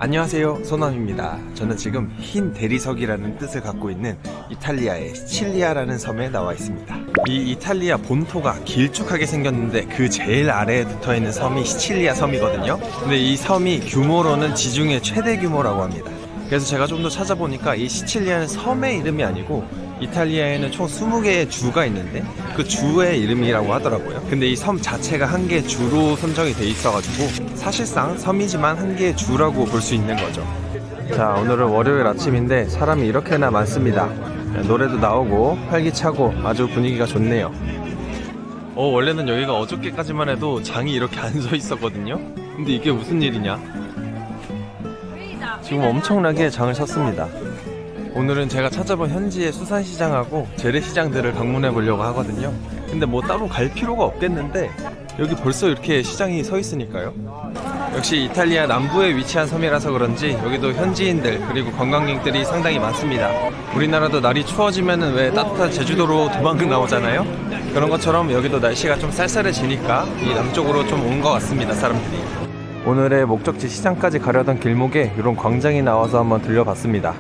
안녕하세요, 소남입니다. 저는 지금 흰 대리석이라는 뜻을 갖고 있는 이탈리아의 시칠리아라는 섬에 나와 있습니다. 이 이탈리아 본토가 길쭉하게 생겼는데 그 제일 아래에 붙어있는 섬이 시칠리아 섬이거든요. 근데 이 섬이 규모로는 지중해 최대 규모라고 합니다. 그래서 제가 좀 더 찾아보니까 이 시칠리아는 섬의 이름이 아니고 이탈리아에는 총 20개의 주가 있는데 그 주의 이름이라고 하더라고요. 근데 이 섬 자체가 한 개의 주로 선정이 돼 있어가지고 사실상 섬이지만 한 개의 주라고 볼 수 있는 거죠. 자, 오늘은 월요일 아침인데 사람이 이렇게나 많습니다. 노래도 나오고 활기차고 아주 분위기가 좋네요. 원래는 여기가 어저께까지만 해도 장이 이렇게 안 서 있었거든요. 근데 이게 무슨 일이냐? 지금 엄청나게 장을 섰습니다. 오늘은 제가 찾아본 현지의 수산시장하고 재래시장들을 방문해 보려고 하거든요. 근데 뭐 따로 갈 필요가 없겠는데 여기 벌써 이렇게 시장이 서 있으니까요. 역시 이탈리아 남부에 위치한 섬이라서 그런지 여기도 현지인들 그리고 관광객들이 상당히 많습니다. 우리나라도 날이 추워지면은 왜 따뜻한 제주도로 도망 나오잖아요. 그런 것처럼 여기도 날씨가 좀 쌀쌀해지니까 이 남쪽으로 좀 온 것 같습니다, 사람들이. 오늘의 목적지 시장까지 가려던 길목에 이런 광장이 나와서 한번 들려봤습니다.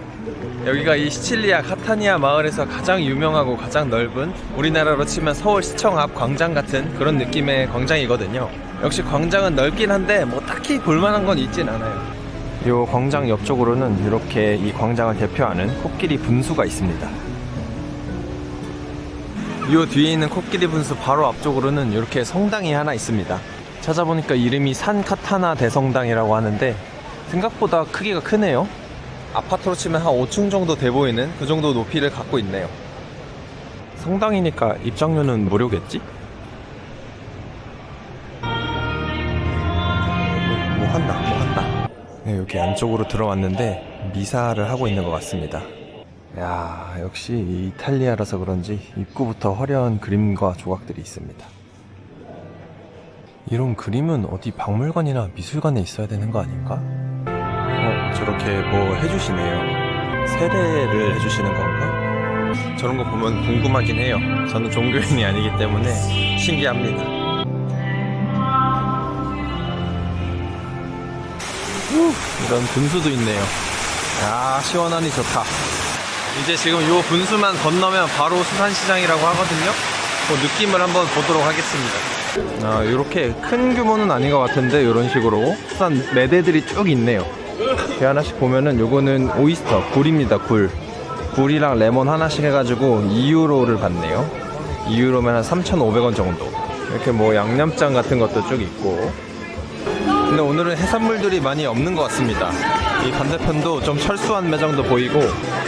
여기가 이 시칠리아 카타니아 마을에서 가장 유명하고 가장 넓은, 우리나라로 치면 서울시청 앞 광장 같은 그런 느낌의 광장이거든요. 역시 광장은 넓긴 한데 뭐 딱히 볼만한 건 있진 않아요. 이 광장 옆쪽으로는 이렇게 이 광장을 대표하는 코끼리 분수가 있습니다. 이 뒤에 있는 코끼리 분수 바로 앞쪽으로는 이렇게 성당이 하나 있습니다. 찾아보니까 이름이 산 카타나 대성당이라고 하는데 생각보다 크기가 크네요. 아파트로 치면 한 5층 정도 돼 보이는 그 정도 높이를 갖고 있네요. 성당이니까 입장료는 무료겠지? 뭐 한다. 네, 여기 안쪽으로 들어왔는데 미사를 하고 있는 것 같습니다. 야, 역시 이탈리아라서 그런지 입구부터 화려한 그림과 조각들이 있습니다. 이런 그림은 어디 박물관이나 미술관에 있어야 되는 거 아닌가? 저렇게 뭐 해주시네요. 세례를 해주시는 건가? 저런 거 보면 궁금하긴 해요. 저는 종교인이 아니기 때문에 신기합니다. 이런 분수도 있네요. 야, 시원하니 좋다. 이제 지금 요 분수만 건너면 바로 수산시장이라고 하거든요. 그 느낌을 한번 보도록 하겠습니다. 이렇게 큰 규모는 아닌 것 같은데 이런 식으로 수산 매대들이 쭉 있네요. 이 하나씩 보면은 요거는 오이스터, 굴입니다. 굴이랑 레몬 하나씩 해가지고 2유로를 받네요. 2유로면 한 3,500원 정도. 이렇게 뭐 양념장 같은 것도 쭉 있고. 근데 오늘은 해산물들이 많이 없는 것 같습니다. 이 반대편도 좀 철수한 매장도 보이고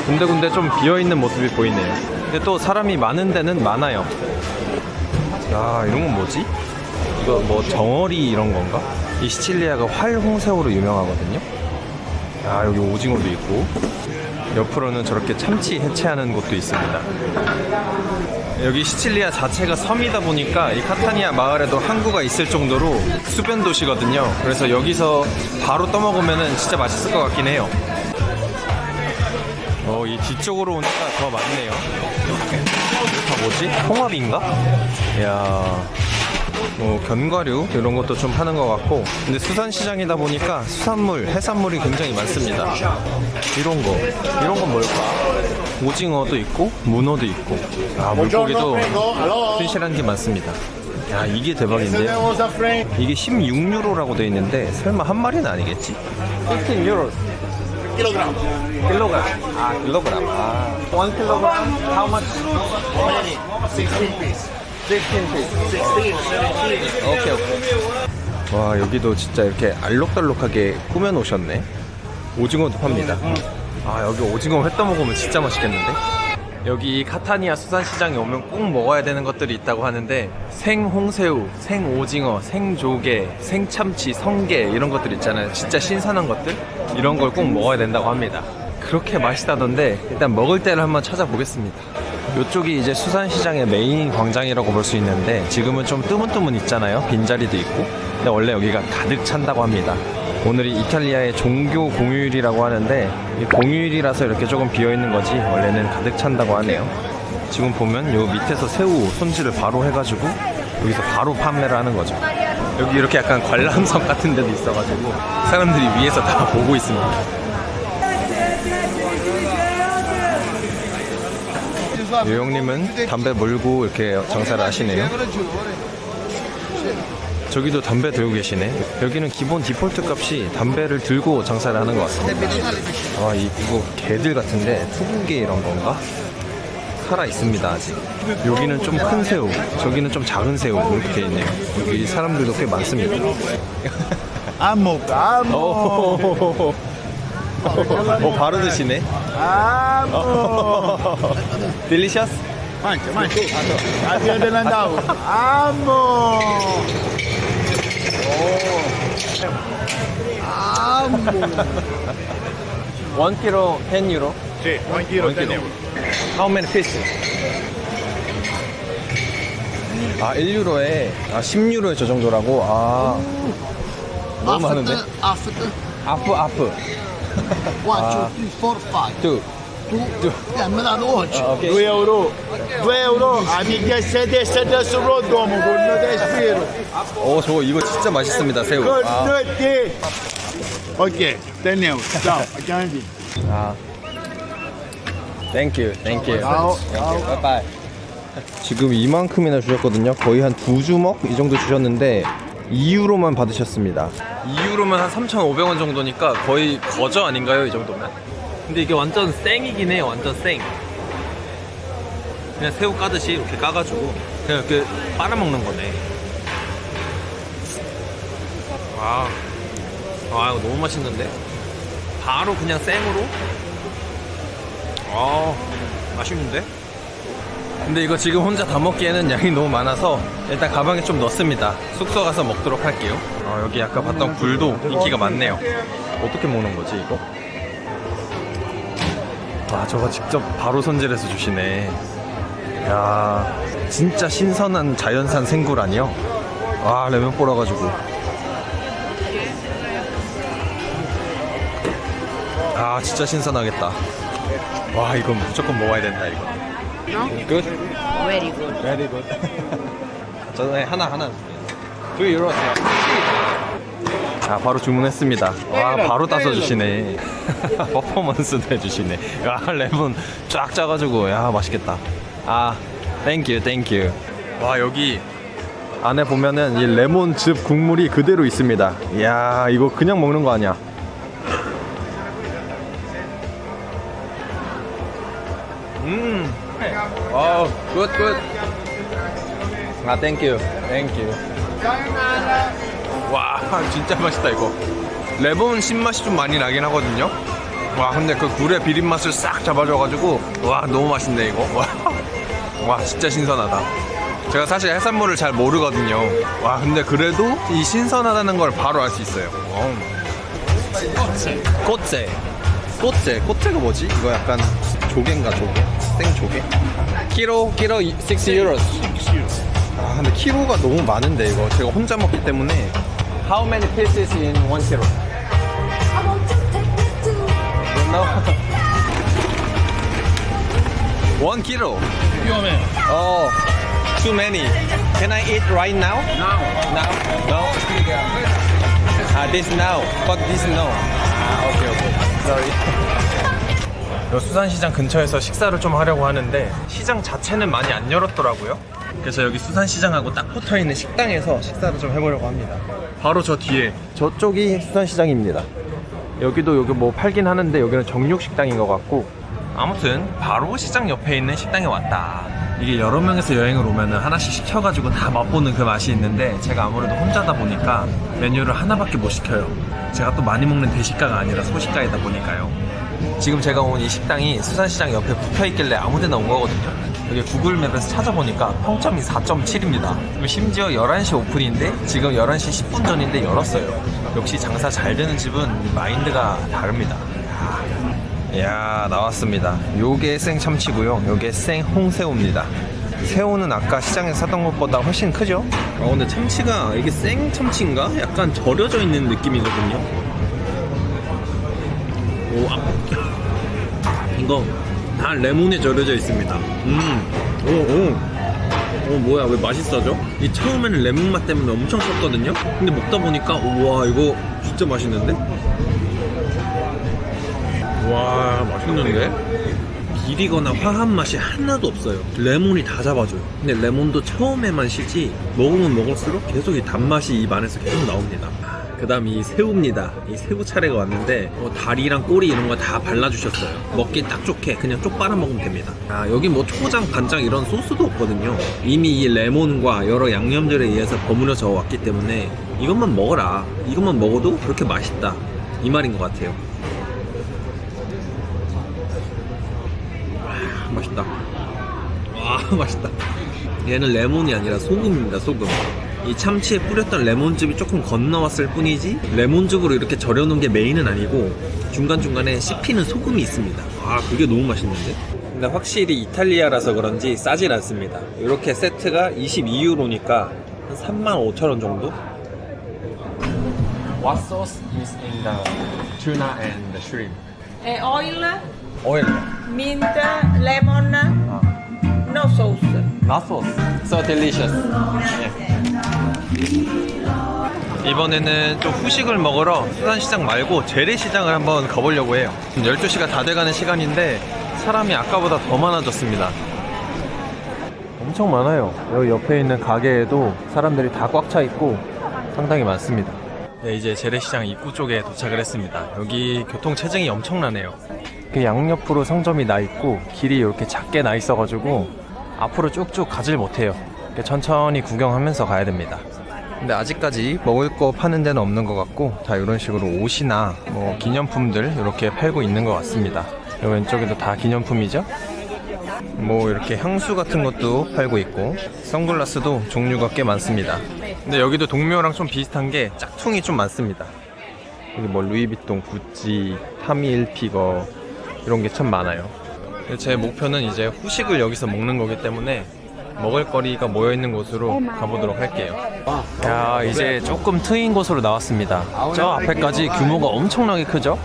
군데군데 좀 비어있는 모습이 보이네요. 근데 또 사람이 많은 데는 많아요. 야, 이런 건 뭐지? 이거 뭐 정어리 이런 건가? 이 시칠리아가 활홍새우로 유명하거든요. 아, 여기 오징어도 있고 옆으로는 저렇게 참치 해체하는 곳도 있습니다. 여기 시칠리아 자체가 섬이다 보니까 이 카타니아 마을에도 항구가 있을 정도로 수변 도시거든요. 그래서 여기서 바로 떠먹으면 진짜 맛있을 것 같긴 해요. 이 뒤쪽으로 오니까 더 많네요. 이거 다 뭐지? 홍합인가? 이야, 견과류 이런 것도 좀 파는 것 같고, 근데 수산시장이다 보니까 수산물, 해산물이 굉장히 많습니다. 이런 건 뭘까? 오징어도 있고 문어도 있고, 물고기도 튼실한 게 많습니다. 야, 이게 대박인데요. 이게 16유로라고 돼 있는데 설마 한 마리는 아니겠지? 15유로 킬로그램. 킬로그램. 1 킬로그램. How much? 16 piece. 16 piece. 17. 오케이. 와, 여기도 진짜 이렇게 알록달록하게 꾸며 놓으셨네. 오징어도 팝니다. 여기 오징어 회 떠먹으면 진짜 맛있겠는데? 여기 카타니아 수산시장에 오면 꼭 먹어야 되는 것들이 있다고 하는데, 생홍새우, 생오징어, 생조개, 생참치, 성게 이런 것들 있잖아요. 진짜 신선한 것들? 이런 걸 꼭 먹어야 된다고 합니다. 그렇게 맛있다던데 일단 먹을 때를 한번 찾아보겠습니다. 이쪽이 이제 수산시장의 메인 광장이라고 볼 수 있는데 지금은 좀 뜨문뜨문 있잖아요. 빈자리도 있고. 근데 원래 여기가 가득 찬다고 합니다. 오늘이 이탈리아의 종교 공휴일이라고 하는데 이 공휴일이라서 이렇게 조금 비어있는 거지 원래는 가득 찬다고 하네요. 지금 보면 요 밑에서 새우 손질을 바로 해가지고 여기서 바로 판매를 하는 거죠. 여기 이렇게 약간 관람석 같은 데도 있어가지고 사람들이 위에서 다 보고 있습니다. 이 형님은 담배 몰고 이렇게 장사를 하시네요. 저기도 담배 들고 계시네. 여기는 기본 디폴트 값이 담배를 들고 장사를 하는 것 같습니다. 아, 이거 개들 같은데 투구개 이런 건가? 살아 있습니다 아직. 여기는 좀 큰 새우, 저기는 좀 작은 새우 이렇게 돼 있네요. 여기 사람들도 꽤 많습니다. Amo. 바로 드시네. Amo. Delicious? Mancha. Aqui é Landau. Amo. Amo. 1 kilo 10 euro. Sì, 1 kilo 10 euro. How many pieces? 1유로에 10유로에 저 정도라고. 너무 많은데? After 아프 1, 2, 3, 4, 5. 2. Me dà 8. 오케이. 2 euro. 2 euro. Amica sedesse sul domo con desfiro. 저 이거 진짜 맛있습니다, 새우. Con tutti. Ok, 10 euro. Ciao, chiamati. 땡큐. Ciao. 바이바이. 지금 이만큼이나 주셨거든요. 거의 한 2주먹 이 정도 주셨는데 2유로만 받으셨습니다. 2유로면 한 3,500원 정도니까 거의 거저 아닌가요? 이 정도면? 근데 이게 완전 생이긴 해요. 완전 생. 그냥 새우 까듯이 이렇게 까가지고 그냥 이렇게 빨아먹는 거네. 이거 너무 맛있는데? 바로 그냥 생으로? 맛있는데? 근데 이거 지금 혼자 다 먹기에는 양이 너무 많아서 일단 가방에 좀 넣습니다. 숙소 가서 먹도록 할게요. 여기 아까 봤던 굴도 인기가 많네요. 어떻게 먹는 거지 이거? 저거 직접 바로 손질해서 주시네. 야, 진짜 신선한 자연산 생굴 아니요? 레몬 뿌려가지고. 진짜 신선하겠다. 이거 무조건 먹어야 된다 이거. Good? Very good. Very good. 저는 하나. 2 유로. 바로 주문했습니다. 바로 따서 주시네. 퍼포먼스도 해주시네. 레몬 쫙 짜가지고 맛있겠다. 땡큐. 여기 안에 보면은 이 레몬즙 국물이 그대로 있습니다. 이야, 이거 그냥 먹는 거 아니야. 굿. 땡큐. 진짜 맛있다 이거. 레몬 신맛이 좀 많이 나긴 하거든요. 근데 그 굴의 비린맛을 싹 잡아줘가지고 너무 맛있네 이거. 진짜 신선하다. 제가 사실 해산물을 잘 모르거든요. 근데 그래도 이 신선하다는 걸 바로 알 수 있어요. 꽃새가 뭐지? 이거 약간 조개인가 조개? 생조개? 키로 6 유로. 근데 키로가 너무 많은데 이거 제가 혼자 먹기 때문에. How many pieces in 1 kilo? No. 1 kilo. Too many. Can I eat right now? No. This now. But this no. Okay. Sorry. 수산시장 근처에서 식사를 좀 하려고 하는데 시장 자체는 많이 안 열었더라고요. 그래서 여기 수산시장하고 딱 붙어있는 식당에서 식사를 좀 해보려고 합니다. 바로 저 뒤에 저쪽이 수산시장입니다. 여기도 여기 뭐 팔긴 하는데 여기는 정육식당인 것 같고, 아무튼 바로 시장 옆에 있는 식당에 왔다. 이게 여러 명에서 여행을 오면은 하나씩 시켜가지고 다 맛보는 그 맛이 있는데 제가 아무래도 혼자다 보니까 메뉴를 하나밖에 못 시켜요. 제가 또 많이 먹는 대식가가 아니라 소식가이다 보니까요. 지금 제가 온 이 식당이 수산시장 옆에 붙어있길래 아무데나 온 거거든요. 여기 구글맵에서 찾아보니까 평점이 4.7입니다. 심지어 11시 오픈인데 지금 11시 10분 전인데 열었어요. 역시 장사 잘 되는 집은 마인드가 다릅니다. 이야, 나왔습니다. 요게 생참치고요, 요게 생홍새우입니다. 새우는 아까 시장에서 사던 것보다 훨씬 크죠? 근데 참치가 이게 생참치인가? 약간 절여져 있는 느낌이거든요. 이거 다 레몬에 절여져 있습니다. 뭐야, 왜 맛있어져? 이 처음에는 레몬 맛 때문에 엄청 썼거든요? 근데 먹다 보니까, 우와, 이거 진짜 맛있는데? 와, 맛있는데? 비리거나 화한 맛이 하나도 없어요. 레몬이 다 잡아줘요. 근데 레몬도 처음에만 시지 먹으면 먹을수록 계속 이 단맛이 입 안에서 계속 나옵니다. 그 다음 이 새우입니다. 이 새우 차례가 왔는데 다리랑 꼬리 이런 거 다 발라주셨어요. 먹기 딱 좋게 그냥 쪽 빨아 먹으면 됩니다. 여기 뭐 초장, 간장 이런 소스도 없거든요. 이미 이 레몬과 여러 양념들에 의해서 버무려져 왔기 때문에 이것만 먹어라. 이것만 먹어도 그렇게 맛있다. 이 말인 것 같아요. 맛있다. 와, 맛있다. 얘는 레몬이 아니라 소금입니다. 소금. 이 참치에 뿌렸던 레몬즙이 조금 건너왔을 뿐이지 레몬즙으로 이렇게 절여놓은 게 메인은 아니고 중간중간에 씹히는 소금이 있습니다. 그게 너무 맛있는데? 근데 확실히 이탈리아라서 그런지 싸질 않습니다. 이렇게 세트가 22유로니까 한 35,000원 정도? What sauce is in the tuna and the shrimp? Oil, Oil. mint, lemon, no sauce. Not sauce. So delicious. 이번에는 좀 후식을 먹으러 수산시장 말고 재래시장을 한번 가보려고 해요. 12시가 다 돼가는 시간인데 사람이 아까보다 더 많아졌습니다. 엄청 많아요. 여기 옆에 있는 가게에도 사람들이 다 꽉 차 있고 상당히 많습니다. 네, 이제 재래시장 입구 쪽에 도착을 했습니다. 여기 교통체증이 엄청나네요. 그 양옆으로 상점이 나 있고 길이 이렇게 작게 나 있어가지고 앞으로 쭉쭉 가질 못해요. 천천히 구경하면서 가야 됩니다. 근데 아직까지 먹을 거 파는 데는 없는 것 같고 다 이런 식으로 옷이나 뭐 기념품들 이렇게 팔고 있는 것 같습니다. 이 왼쪽에도 다 기념품이죠. 뭐 이렇게 향수 같은 것도 팔고 있고 선글라스도 종류가 꽤 많습니다. 근데 여기도 동묘랑 좀 비슷한 게 짝퉁이 좀 많습니다. 여기 뭐 루이비통, 구찌, 타미 일피거 이런 게 참 많아요. 제 목표는 이제 후식을 여기서 먹는 거기 때문에 먹을 거리가 모여있는 곳으로 가보도록 할게요. 야, 이제 조금 트인 곳으로 나왔습니다. 저 앞에까지 규모가 엄청나게 크죠?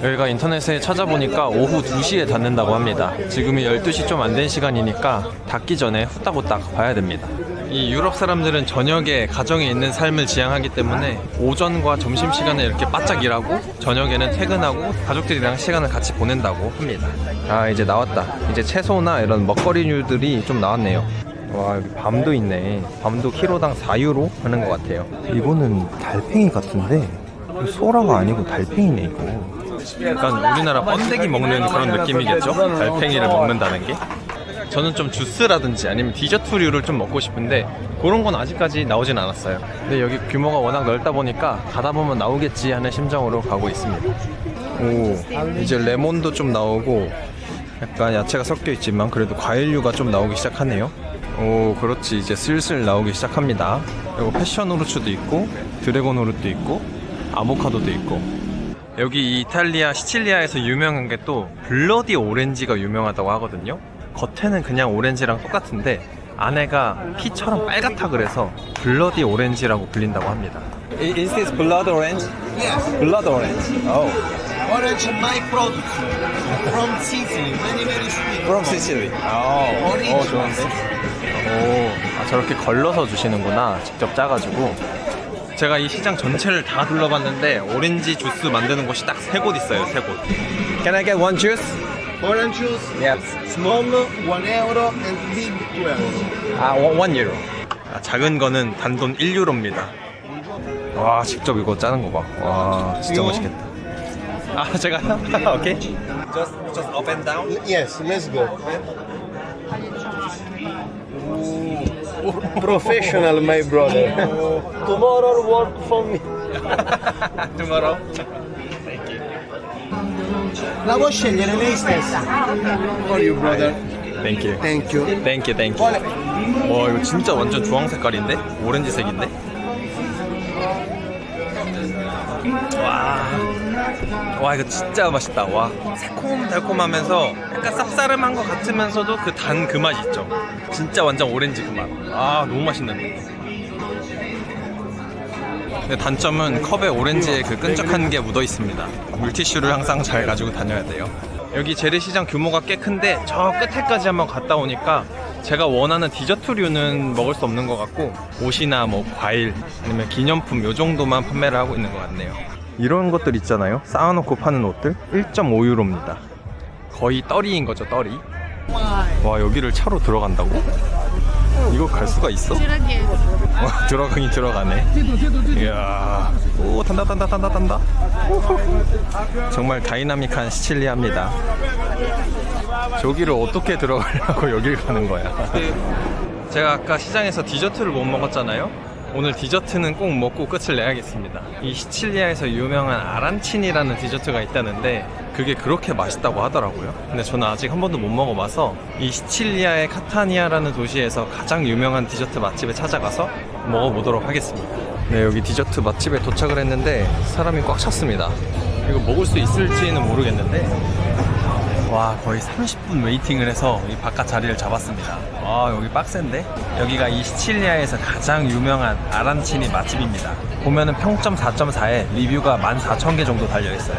여기가 인터넷에 찾아보니까 오후 2시에 닫는다고 합니다. 지금이 12시 좀 안 된 시간이니까 닫기 전에 후딱후딱 봐야 됩니다. 이 유럽 사람들은 저녁에 가정에 있는 삶을 지향하기 때문에 오전과 점심시간에 이렇게 바짝 일하고 저녁에는 퇴근하고 가족들이랑 시간을 같이 보낸다고 합니다. 이제 나왔다. 이제 채소나 이런 먹거리류들이 좀 나왔네요. 와, 여기 밤도 있네. 밤도 키로당 4유로 하는 것 같아요. 이거는 달팽이 같은데 소라가 아니고 달팽이네 이거. 약간 우리나라 번데기 먹는 그런 느낌이겠죠? 달팽이를 먹는다는 게. 저는 좀 주스라든지 아니면 디저트류를 좀 먹고 싶은데 그런 건 아직까지 나오진 않았어요. 근데 여기 규모가 워낙 넓다 보니까 가다 보면 나오겠지 하는 심정으로 가고 있습니다. 오, 이제 레몬도 좀 나오고 약간 야채가 섞여 있지만 그래도 과일류가 좀 나오기 시작하네요. 오, 그렇지. 이제 슬슬 나오기 시작합니다. 그리고 패션 후르츠도 있고 드래곤 후르도 있고 아보카도도 있고. 여기 이탈리아 시칠리아에서 유명한 게 또 블러디 오렌지가 유명하다고 하거든요. 겉에는 그냥 오렌지랑 똑같은데 안에가 피처럼 빨갛다 그래서 블러디 오렌지라고 불린다고 합니다. Is this blood orange? Yes, Blood orange. Oh, orange my product from Sicily, very sweet. from Sicily. Oh, 좋은데? 오, 저렇게 걸러서 주시는구나. 직접 짜가지고. 제가 이 시장 전체를 다 둘러봤는데 오렌지 주스 만드는 곳이 딱 3곳 있어요. 3곳. Can I get one juice? Orange juice, Yes. small €1 and big 12. 1 유로. 작은 거는 단돈 1유로입니다. 와, 직접 이거 짜는 거 봐. 와, 진짜 맛있겠다. 제가 오케이. Just up and down. Yes, let's go. Professional, my brother. Tomorrow work for me. Tomorrow. La vuoi scegliere lei stessa? For you, brother. Thank you. Thank you. Thank you. Thank you. 와, 이거 진짜 완전 주황 색깔인데? 오렌지색인데? 와, 이거 진짜 맛있다. 와, 새콤달콤하면서 약간 쌉싸름한 것 같으면서도 그 단 그 맛 있죠. 진짜 완전 오렌지 그 맛. 너무 맛있는데. 근데 단점은 컵에 오렌지의 그 끈적한 게 묻어 있습니다. 물티슈를 항상 잘 가지고 다녀야 돼요. 여기 재래시장 규모가 꽤 큰데 저 끝에까지 한번 갔다 오니까 제가 원하는 디저트류는 먹을 수 없는 것 같고 옷이나 뭐 과일 아니면 기념품 요 정도만 판매를 하고 있는 것 같네요. 이런 것들 있잖아요. 쌓아놓고 파는 옷들 1.5유로입니다. 거의 떨이인 거죠, 떨이. 와, 여기를 차로 들어간다고? 이거 갈 수가 있어? 와, 들어가긴 들어가네. 이야, 오, 탄다. 정말 다이나믹한 시칠리아입니다. 저기를 어떻게 들어가려고 여길 가는 거야. 제가 아까 시장에서 디저트를 못 먹었잖아요. 오늘 디저트는 꼭 먹고 끝을 내야겠습니다. 이 시칠리아에서 유명한 아란치니라는 디저트가 있다는데 그게 그렇게 맛있다고 하더라고요. 근데 저는 아직 한 번도 못 먹어봐서 이 시칠리아의 카타니아라는 도시에서 가장 유명한 디저트 맛집에 찾아가서 먹어보도록 하겠습니다. 네, 여기 디저트 맛집에 도착을 했는데 사람이 꽉 찼습니다. 이거 먹을 수 있을지는 모르겠는데 와, 거의 30분 웨이팅을 해서 이 바깥 자리를 잡았습니다. 와, 여기 빡센데? 여기가 이 시칠리아에서 가장 유명한 아란치니 맛집입니다. 보면은 평점 4.4에 리뷰가 14,000개 정도 달려있어요.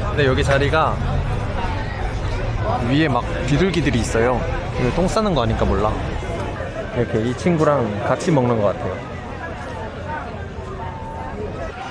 근데 여기 자리가 위에 막 비둘기들이 있어요. 이거 똥 싸는 거 아니까 몰라. 이렇게 이 친구랑 같이 먹는 것 같아요.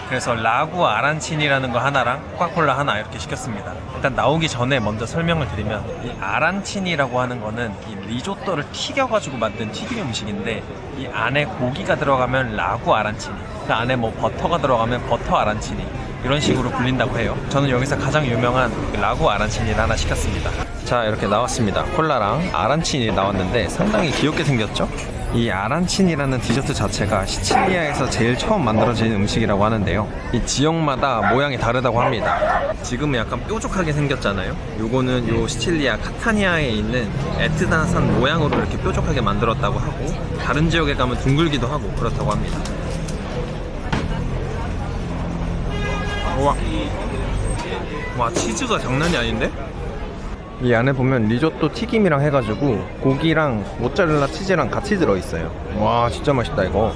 그래서 라구 아란치니라는 거 하나랑 코카콜라 하나 이렇게 시켰습니다. 일단 나오기 전에 먼저 설명을 드리면 이 아란치니라고 하는 거는 이 리조또를 튀겨가지고 만든 튀김 음식인데 이 안에 고기가 들어가면 라구 아란치니, 그 안에 뭐 버터가 들어가면 버터 아란치니 이런 식으로 불린다고 해요. 저는 여기서 가장 유명한 라구 아란치니를 하나 시켰습니다. 자, 이렇게 나왔습니다. 콜라랑 아란치니 나왔는데 상당히 귀엽게 생겼죠? 이 아란치니라는 디저트 자체가 시칠리아에서 제일 처음 만들어진 음식이라고 하는데요. 이 지역마다 모양이 다르다고 합니다. 지금은 약간 뾰족하게 생겼잖아요. 요거는 요 시칠리아 카타니아에 있는 에트나산 모양으로 이렇게 뾰족하게 만들었다고 하고 다른 지역에 가면 둥글기도 하고 그렇다고 합니다. 와, 치즈가 장난이 아닌데? 이 안에 보면 리조또 튀김이랑 해가지고 고기랑 모짜렐라 치즈랑 같이 들어있어요. 와, 진짜 맛있다 이거.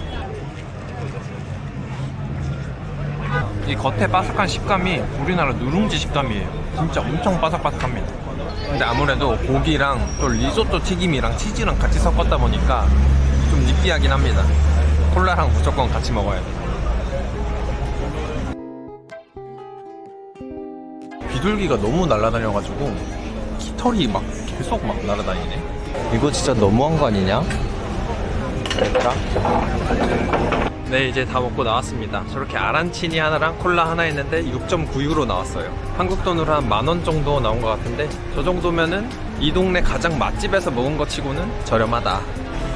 이 겉에 바삭한 식감이 우리나라 누룽지 식감이에요. 진짜 엄청 바삭바삭합니다. 근데 아무래도 고기랑 또 리조또 튀김이랑 치즈랑 같이 섞었다 보니까 좀 느끼하긴 합니다. 콜라랑 무조건 같이 먹어야 돼요. 비둘기가 너무 날아다녀가지고 깃털이 막 계속 막 날아다니네. 이거 진짜 너무한 거 아니냐? 얘들아. 네, 이제 다 먹고 나왔습니다. 저렇게 아란치니 하나랑 콜라 하나 했는데 6.9유로 나왔어요. 한국 돈으로 한 10,000원 정도 나온 것 같은데 저 정도면은 이 동네 가장 맛집에서 먹은 것 치고는 저렴하다.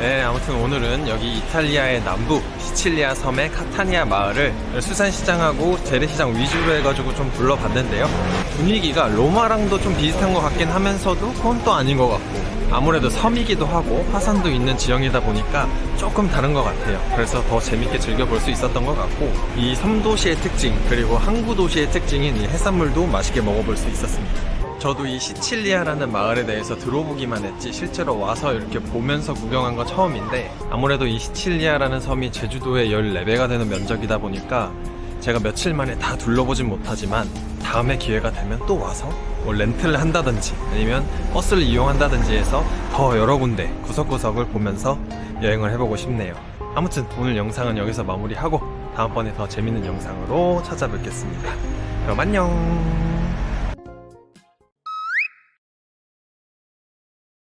네, 아무튼 오늘은 여기 이탈리아의 남부 시칠리아 섬의 카타니아 마을을 수산시장하고 재래시장 위주로 해가지고 좀 둘러봤는데요. 분위기가 로마랑도 좀 비슷한 것 같긴 하면서도 그건 또 아닌 것 같고 아무래도 섬이기도 하고 화산도 있는 지형이다 보니까 조금 다른 것 같아요. 그래서 더 재밌게 즐겨볼 수 있었던 것 같고 이 섬도시의 특징 그리고 항구 도시의 특징인 이 해산물도 맛있게 먹어볼 수 있었습니다. 저도 이 시칠리아라는 마을에 대해서 들어보기만 했지 실제로 와서 이렇게 보면서 구경한 건 처음인데 아무래도 이 시칠리아라는 섬이 제주도의 14배가 되는 면적이다 보니까 제가 며칠 만에 다 둘러보진 못하지만 다음에 기회가 되면 또 와서 뭐 렌트를 한다든지 아니면 버스를 이용한다든지 해서 더 여러 군데 구석구석을 보면서 여행을 해보고 싶네요. 아무튼 오늘 영상은 여기서 마무리하고 다음번에 더 재밌는 영상으로 찾아뵙겠습니다. 그럼 안녕.